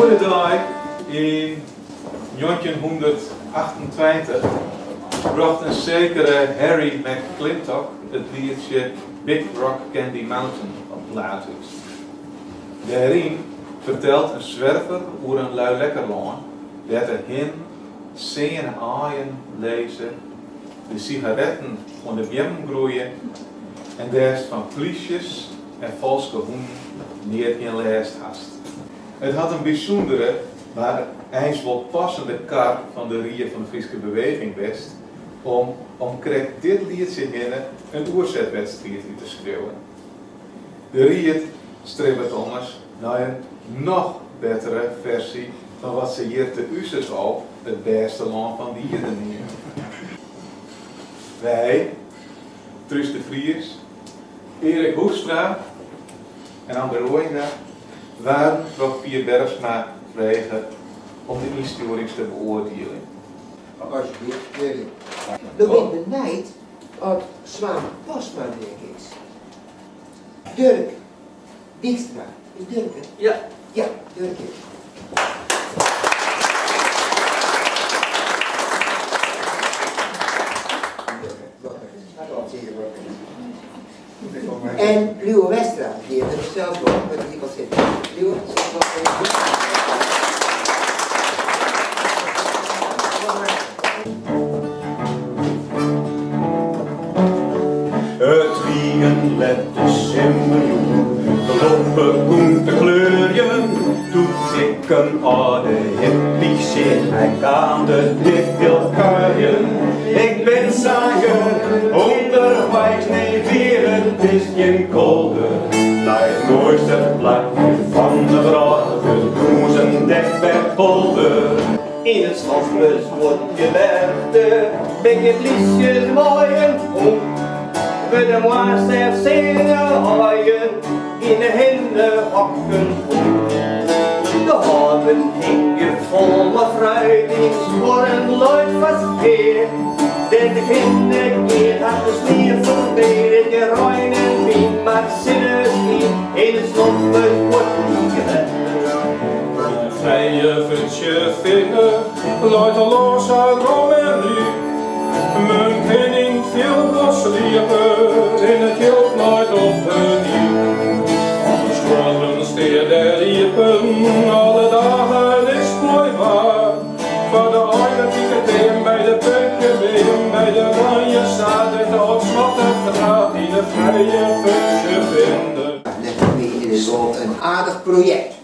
goede dag in 1928 bracht een zekere Harry McClintock het liedje Big Rock Candy Mountain op plaat is. Daarin vertelt een zwerver over een lui lekkerlaan dat er hin zijn aaien lezen, de sigaretten van de bjem groeien en daar van vliesjes en valse hoen niet in lijst hast. Het had een bijzondere, maar eens wel passende kar van de Rie van de Friese Beweging best om kreeg dit liedje hinnen een oerzetwedstrijd in te schreeuwen. De Rie streeft anders naar een nog betere versie van wat ze hier te Uzes al het beste land van die hier nemen. Wij, Truus de Vries, Erik Hoekstra en André Roijna waren door Pier Bergsma vregen om de historisch te beoordelen. Alsjeblieft, Erik. We weten niet wat Zwaan Pasma is. Dirk Dijkstra. Is Dirk het? Ja. Ja, Dirk is. En Luo Westra, die heeft er zelf nog met die kan zitten. Luo, Het wiegen let de simmerjoen, de lopen koen te kleurjen, doet ik een oude hippies in mijn kaande dit wil kuien. Ik ben zanger, onderwijs, nee weer het is geen kolder, naar het mooiste plakje van de brugge doen ze een dekbergpolder. In het stadsbus wordt gewerkt, ben je liedjes mooien om. We de moaster zingen haaien, in de hinde hakken vol. De haven hingen vol met fruitings voor een luid vastkeer. Den de kinderkeer had de sneeuw voorbij, de ruin en wien, maar zinnen in het stadsbus wordt niet gewerkt. Vrije vuntje vinden, luidt al los uit Rom en Liep. Mijn kenning veel bosliepen, in het hield nooit op de diep. Alle scholen steer der riepen, alle dagen is mooi waar. Voor de oile pieketen, bij de puntje been, bij de ranje staat het op slot het gaat, die de vrije vuntje vinden. Net is wel een aardig project.